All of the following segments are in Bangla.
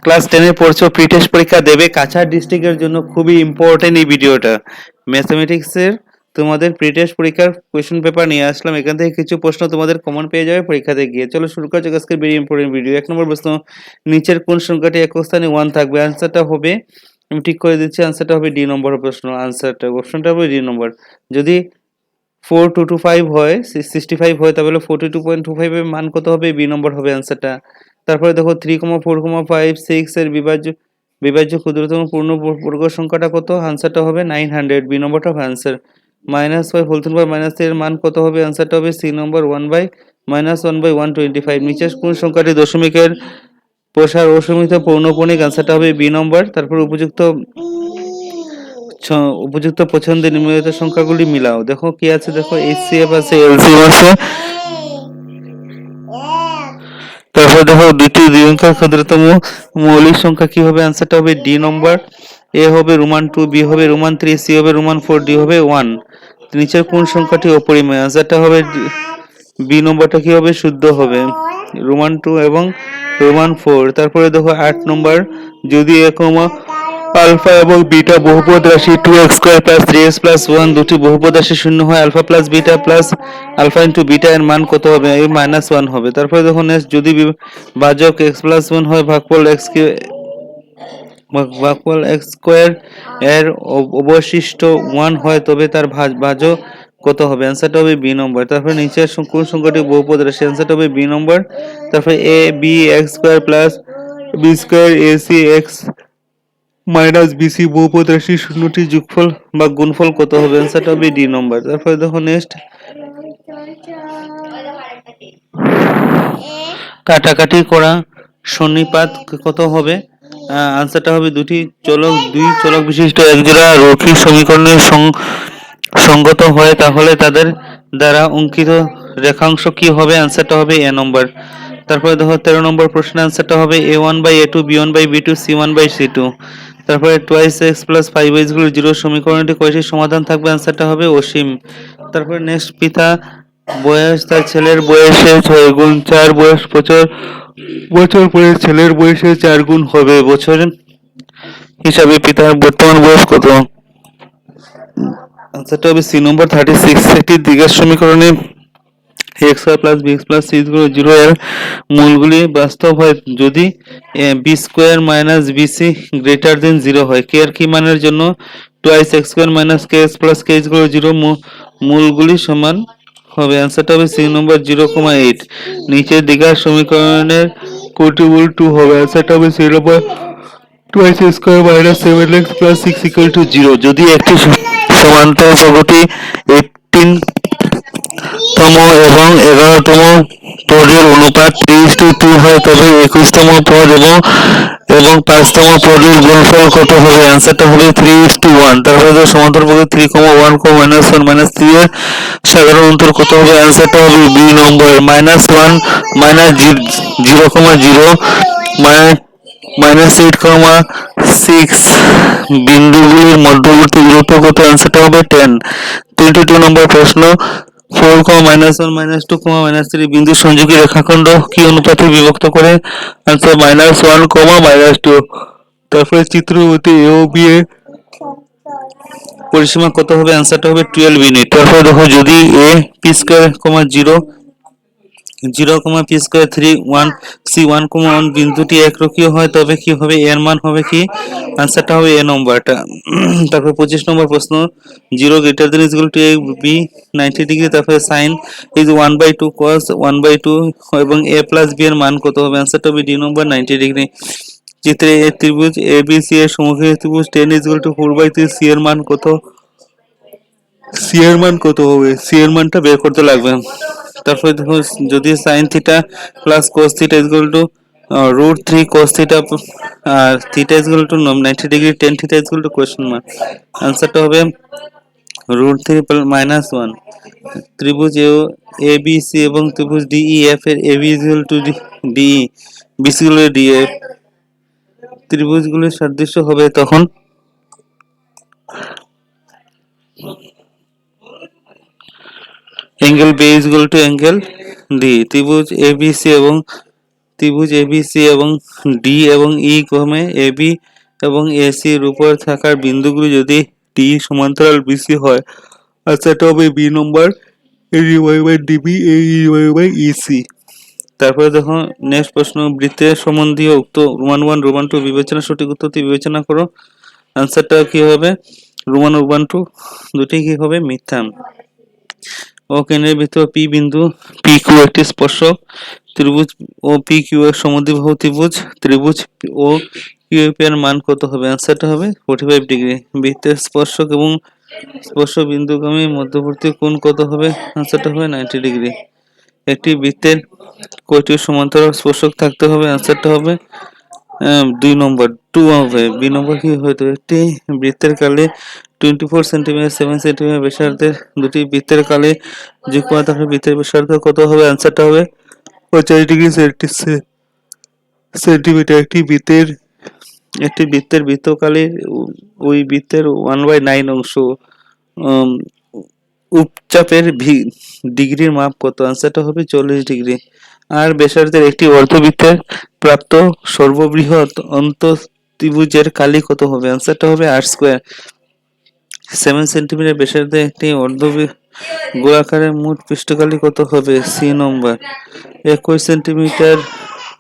ক্লাস 10 এ পড়ছো, প্রি টেস্ট পরীক্ষা দেবে কাছাড় ডিস্ট্রিক্টের জন্য খুবই ইম্পর্টেন্ট এই ভিডিওটা। ম্যাথমেটিক্সের তোমাদের প্রি টেস্ট পরীক্ষার কোয়েশ্চেন পেপার নিয়ে আসলাম, এখান থেকে কিছু প্রশ্ন তোমাদের কমন পেয়ে যাবে পরীক্ষাতে গিয়ে। চলো শুরু করা যাক আজকের ভেরি ইম্পর্টেন্ট ভিডিও। 1 নম্বর প্রশ্ন, নিচের কোন সংখ্যাটি একক স্থানে 1 থাকবে? আনসারটা হবে, আমি ঠিক করে দিচ্ছি, আনসারটা হবে ডি নম্বর প্রশ্ন। আনসারটা অপশনটা হবে ডি নম্বর। যদি 4225 হয়, 65 হয়, তাহলে 42.25 এর মান কত হবে? বি নম্বর হবে আনসারটা। তারপরে দেখো 3,4,5,6 এর বিভাজ্য ক্ষুদ্রতম পূর্ণ সংখ্যাটা কত? আনসারটা হবে 900, বি নম্বরটা হবে আনসার। -5 হোল টু পাওয়ার -3 এর মান কত হবে? আনসারটা হবে সি নম্বর 1/-1/125। নিচের কোন সংখ্যাটি দশমিকের প্রসার ও সীমিত পৌনঃপুনিক? আনসারটা হবে বি নম্বর। তারপর উপযুক্ত পছন্দের নিম্নলিখিত সংখ্যাগুলি মিলাও। দেখো কি আছে, দেখো এইচসিএফ আছে, এলসিএম আছে, তারপর দেখো দুটি দুই অঙ্কের ক্ষুদ্রতম মৌলিক সংখ্যা কি হবে? আনসারটা হবে ডি নম্বর। এ হবে রোমান 2, বি হবে রোমান 3, সি হবে রোমান 4, ডি হবে 1। নিচের কোন সংখ্যাটি অপরিমেয়? আনসারটা হবে বি নম্বরটা কি হবে? শুদ্ধ হবে, রোমান 2 এবং রোমান 4। তারপরে দেখো 8 নম্বর, যদি এ কমা আলফা এবং বিটা বহুপদ রাশি 2x square plus 3x plus 1 দুটি বহুপদ রাশি শূন্য হয়, alpha plus beta plus alpha into beta এর মান কত হবে? এই -1 হবে। তারপরে দেখো নেক্সট, যদি ভাজক x প্লাস 1 হয়, ভাগফল x স্কয়ার এর অবশিষ্ট 1 হয়, তবে তার ভাজক কত হবে? অ্যান্সারটা হবে বি নম্বর। তারপরে নিচের কোন সংখ্যাটি বহুপদ রাশি? অ্যান্সারটা হবে বি নম্বর। তারপরে A B X square plus B square A C X minus BC বহুপদ রাশি শূন্যটি যোগফল বা গুণফল কত হবে? অ্যান্সারটা হবে ডি নম্বর। তারপরে দেখো নেক্সট, কাটাকাটি করা সন্নিপাত কত হবে? আনসারটা হবে দুই চলক বিশিষ্ট একজোড়া রৈখিক সমীকরণের সঙ্গত হয়, তাহলে তাদের দ্বারা অঙ্কিত রেখাংশ কি হবে? আনসারটা হবে এ নম্বর। তারপরে দেখো 13 নম্বর প্রশ্নের আনসারটা হবে a1/a2, b1/b2, c1/c2। তারপরে 2x প্লাস 5y গুলো 0 সমীকরণটি কয়টি সমাধান থাকবে? আনসারটা হবে অসীম। তারপরে নেক্সট, পিতা বয়স তার ছেলের বয়সে 6 গুণ 4 বছর বছর পরে ছেলের বয়সে 4 গুণ হবে বছর হিসাবে পিতার বর্তমান বয়স কত? আনসারটা হবে সি নম্বর 36। একটি দ্বিঘাত সমীকরণে X Y plus B X plus C equal 0 এর মূলগুলি বাস্তব হয় যদি B square minus BC greater than 0 হয়। কে এর কি মানের জন্য? 2x² minus K X plus K equal 0 মূলগুলি সমান হবে। অ্যান্সারটা হবে সি নম্বর 0,8। নিচের দ্বিঘাত সমীকরণের কোটি মূল 2 হবে? অ্যান্সারটা হবে C number 2x² minus 7x plus 6 equal to 0। যদি একটি সমান্তরাল চৌকোটি 18 তম এবং 11তম পদের অনুপাত 3:2 হয়, তবে 21তম পদ এবং 5তম পদের গুণফল কত হবে? অ্যান্সারটা হবে 3:1। তারপরে সমান্তরাল পদে 3,1, -1 -3 এর সাধারণ অন্তর কত হবে? অ্যান্সারটা হবে বি নম্বর, -1 -0,0 -8,6। বিন্দুগুলির মধ্যবর্তী দূরত্ব কত? অ্যান্সারটা হবে 10। 22 নম্বর প্রশ্ন, 4, -1, -2, -3 বিন্দু সংযোগী রেখাখণ্ড কি অনুপাতে বিভক্ত করে? আনসার -1, -2। তারপরে চিত্রমতে এ ও বি এর পরিসীমা কত হবে? অ্যান্সারটা হবে 12 ইউনিট। তারপরে দেখো, যদি A P square, 0, p²3 1 c1, 1 বিন্দুটি একরক্ষীয় হয়, তবে কি হবে? এর মান হবে কি? আনসারটা হবে এ নম্বরটা। তারপর 25 নম্বর প্রশ্ন, 0 greater than equal to A B 90 degree, তারপরে সাইন ইজ 1/2 cos 1/2 এবং a প্লাস বি এর মান কত হবে? আনসারটা হবে ডি নম্বর 90 ডিগ্রি। চিত্রে এ ত্রিভুজ এ বি সি এর সমগ্র ত্রিভুজ 10 ইকুয়াল টু 4/3, সি এর মান কত? সি এর মান কত হবে? সি এর মানটা বের করতে লাগবে। তারপরে দেখো, যদি sine theta plus cos theta equal to √3 cos theta আর theta equal to 90 degree, tan theta equal to question mark. আনসারটা হবে √3 -1। ত্রিভুজ এ বি সি এবং ত্রিভুজ ডি ই এফ এর A B equal to D B C equal to D F ত্রিভুজগুলির সাদৃশ্য হবে তখন angle B equal to angle D. ত্রিভুজ এ বি সি এবং ত্রিভুজ এবিসি এবং ডি এবং ই ক্রমে এবি এবং এসি এর উপর থাকার বিন্দুগুলি যদি ডি সমান্তরাল বিসি হয়, আর সেটা হবে B number divide by DB divide by EC. তারপরে দেখো নেক্সট প্রশ্ন, বৃত্তের সম্বন্ধীয় উক্ত রোমান 1 রোমান 2 বিবেচনা সঠিক উত্তরটি বিবেচনা করো। আনসারটা কি হবে? রোমান 2 দুটি কি হবে? মিথ্যা। ও কেন্দ্রের ভিতর পি বিন্দু পি কিউ একটি স্পর্শক ত্রিভুজ ও পি কিউ এর সমদ্বিবাহু ত্রিভুজ ত্রিভুজ ও কিউ এর মান কত হবে? আনসারটা হবে 45 ডিগ্রি। বৃত্তের স্পর্শক এবং স্পর্শ বিন্দুগামী মধ্যবর্তী কোণ কত হবে? আনসারটা হবে 90 ডিগ্রি। একটি বৃত্তের কয়টি সমান্তরাল স্পর্শক থাকতে হবে? আনসারটা হবে 2 নম্বর 2 হবে। বি নম্বর কি হয়তো একটি বৃত্তের কালে 24 সেন্টিমিটার 7 সেন্টিমিটার ব্যাসার্ধের দুটি বৃত্তের কালে যুগ্ম থাকলে বৃত্তের ব্যাসার্ধ কত হবে? আনসারটা হবে 50 ডিগ্রি সেন্টিমিটার। একটি বৃত্তের বৃত্তকালের ওই বৃত্তের 1/9 অংশ উপচাপের ডিগ্রির মাপ কত? আনসারটা হবে 40 ডিগ্রি। আর ব্যাসার্ধের একটি অর্ধবৃত্তের প্রাপ্ত সর্ববৃহৎ অন্তঃত্রিভুজের কালি কত হবে? আনসারটা হবে r স্কয়ার। 7 সেন্টিমিটার ব্যাসার্ধের একটি গোলাকারের মোট পৃষ্ঠকালি কত হবে? সি নম্বর। 21 সেন্টিমিটার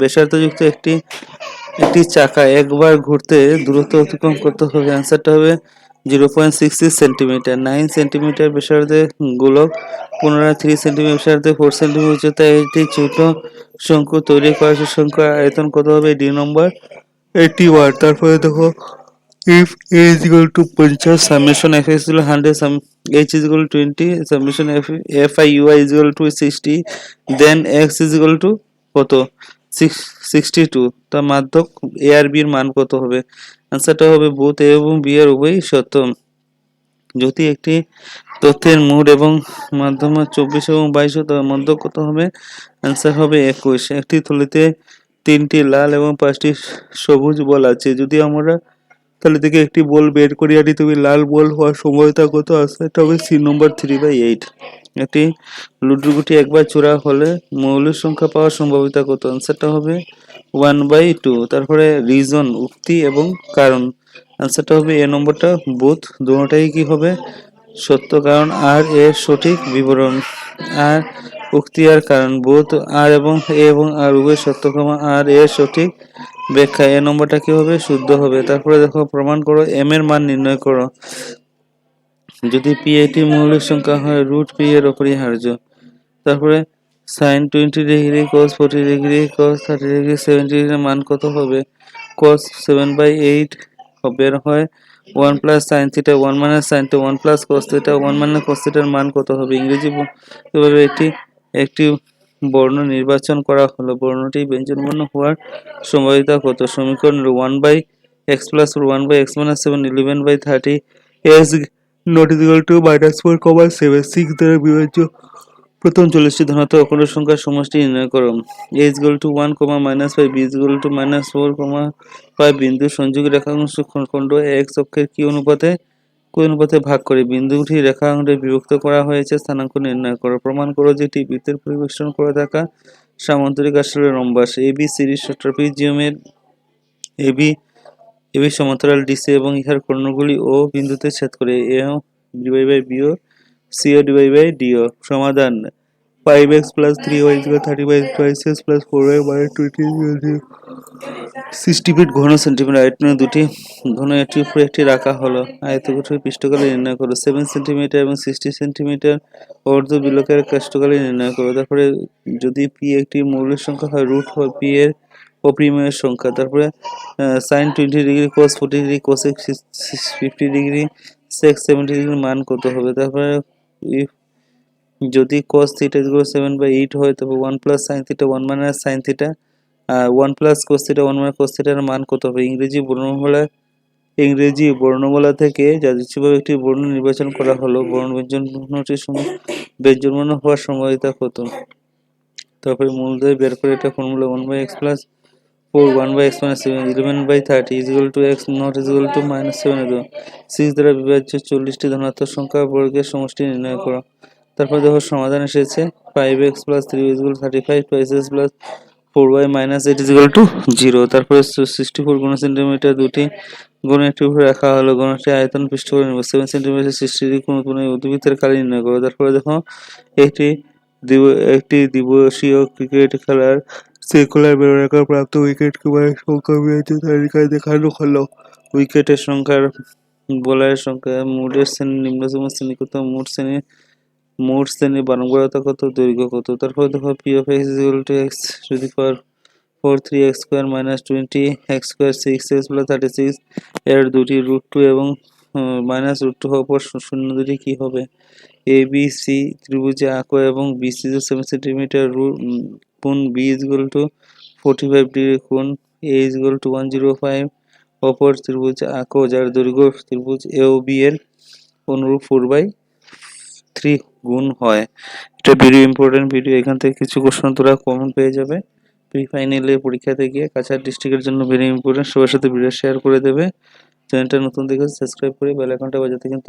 ব্যাসার্ধযুক্ত একটি চাকা একবার ঘুরতে দূরত্ব অতিক্রম করতে হবে? আনসারটা হবে 0.66 সেন্টিমিটার। 9 সেন্টিমিটার ব্যাসার্ধের গোলক পুনরায় 3 সেন্টিমিটার ব্যাসার্ধে 4 সেন্টিমিটার উচ্চতায় একটি ছোট শঙ্কু তৈরি করা শঙ্কুর আয়তন কত হবে? ডি নম্বর 81। তারপরে দেখো if a is equal to 50 summation f is equal to 100 h is equal to 20 summation f I u I is equal to 60 then x is equal to কত? 62। তার মাধ্যক a আর b এর মান কত হবে? আনসারটা হবে বোথ a এবং b এর উভয়ই সত্য। যদি একটি তথ্যের মোড এবং মাধ্যমে 24 এবং 22 তবে মধ্যক কত হবে? আনসার হবে 21। একটি থলিতে 3টি লাল এবং 5টি সবুজ বল আছে। যদি আমরা তাহলে থেকে একটি বল বের করি আনি, তুমি লাল বল হওয়ার সম্ভাবনা কত? আনসারটা হবে সি নম্বর 3/8। একটি লুডোর গুটি একবার চোরা হলে মৌলিক সংখ্যা পাওয়ার সম্ভাবনা কত? আনসারটা হবে 1/2। তারপরে রিজন উক্তি এবং কারণ, আনসারটা হবে এ নম্বরটা বোথ, দুটোটাই কি হবে? সত্য, কারণ আর এর সঠিক বিবরণ। আর উক্তি আর কারণ বোথ আর এবং এ এবং আর উভয় সত্য, আর এর সঠিক ব্যাখ্যা। এ নম্বরটা কি হবে? শুদ্ধ হবে। তারপরে দেখো প্রমাণ করো এম এর মান নির্ণয় করো। যদি পি একটি মৌলিক সংখ্যা হয় রুট পি এর অপরিহার্য। তারপরে sine 20 degree cos 40 degree cos 30 degree 70 ডিগ্রির মান কত হবে? cos 7/8 বের হয় 1 plus sine theta 1 minus sine theta 1 plus cos theta 1 minus cos থিটার মান কত হবে? ইংরেজি এভাবে একটি বর্ণ নির্বাচন করা হলো, বর্ণটি ব্যঞ্জনবর্ণ হওয়ার সম্ভাবনা কত? সমীকরণ 1/x plus 1/x minus 7 11/30 x not equal to -4,76 দ্বারা বিভাজ্য প্রথম 40টি ধনাত্মক অখণ্ড সংখ্যার সমষ্টি নির্ণয় করো। a is equal to 1, -5 b is equal to -4, 5 বিন্দু সংযোগী রেখাংশ খণ্ড x অক্ষের কি অনুপাতে ভাগ করে বিন্দুটি রেখাখণ্ডে বিভক্ত করা হয়েছে স্থানাঙ্ক নির্ণয় করো। প্রমাণ করো যে একটি বৃত্তের পরিবেষ্টন করে থাকা সামান্তরিক আসলে রম্বাস এবি সিরিজ ট্রাপিজিয়ামের এবি সমান্তরাল ডিসি এবং ইহার কর্ণগুলি ও বিন্দুতে ছেদ করে। AO divide by BO CO divide by DO. সমাধান 5x plus 3y is equal to 35 twice plus 4y minus 20 60 fit ঘন সেন্টিমিটার আয়তনের দুটি ঘন একটির উপরে একটি রাখা হলো। আয়তক্ষেত্রের পৃষ্ঠকালি নির্ণয় করো। 7 সেন্টিমিটার এবং 60 সেন্টিমিটার অর্ধ বিলকের কাষ্ঠকালি নির্ণয় করো। তারপরে যদি পি একটি মৌলিক সংখ্যা হয় রুট পি এর অপরিমেয় সংখ্যা। তারপরে sine 20 degree cos 40 degree cosec 50 degree sec 70 ডিগ্রির মান কত হবে? তারপরে যদি cos থিটা 7/8 হয় তবে 1 plus sin theta 1 minus sin theta 1 plus cos theta 1 minus cos থিটার মান কত হবে? ইংরেজি বর্ণমালা থেকে যাদৃচ্ছিকভাবে একটি বর্ণ নির্বাচন করা হলো, বর্ণ ব্যঞ্জনবর্ণ হওয়ার সম্ভাবনা কত? তারপরে মূলদয় বের করে এটা formula 1/x plus 4 1/x minus 7 11/30 is equal to x not is equal to -7 6 দ্বারা বিভাজ্য 40টি ধনাত্মক সংখ্যা বর্গের সমষ্টি নির্ণয় করো। তারপর দেখো সমাধান এসেছে 5x plus 3 is equal to 35 twice x plus 4y minus 8 is equal to 0। তারপরে 64 ঘন সেন্টিমিটার দুটি ঘন একটি উপরে রাখা হলো। ঘনটি আয়তন পৃষ্ঠকোণ নেব 7 সেন্টিমিটার 60 কোণ উদ্ভিদের কালি নির্ণয় করো। তারপরে দেখো একটি দিবসীয় ক্রিকেট খেলার শৃঙ্খলার বেরোনোর প্রাপ্ত উইকেট কিপারের সংখ্যা বিআইটি তালিকায় দেখানো হলো। উইকেটের সংখ্যার বলারের সংখ্যা মোটের শ্রেণী নিম্নতম শ্রেণী কত মোট শ্রেণী বারংবারতা কত দৈর্ঘ্য কত। তারপর দেখো P of x equal to x to the power 4 3x square minus 20 x square 6x plus 36 এর দুটি √2 এবং মাইনাস √2 হওয়ার পর শূন্য দুটি কি হবে। এ বি সি ত্রিভুজে আঁকো এবং বিসি 7 সেন্টিমিটার কোণ B is equal to 45 degree কোণ এ ইজ ইকুয়াল টু 105 অপর ত্রিভুজ আঁকো যার দৈর্ঘ্য ত্রিভুজ এ ও বি এর অনুরূপ 4/3 গুণ হয়। এটা ভেরি ইম্পর্টেন্ট ভিডিও। এখান থেকে কিছু প্রশ্ন তোরা কমন পেয়ে যাবে প্রি ফাইনালের পরীক্ষাতে গিয়ে। কাছাড় ডিস্ট্রিক্টের জন্য ভেরি ইম্পর্টেন্ট। সবার সাথে ভিডিও শেয়ার করে দেবে। চ্যানেলটা নতুন দেখে সাবস্ক্রাইব করে বেল আইকনটা বাজাতে কিন্তু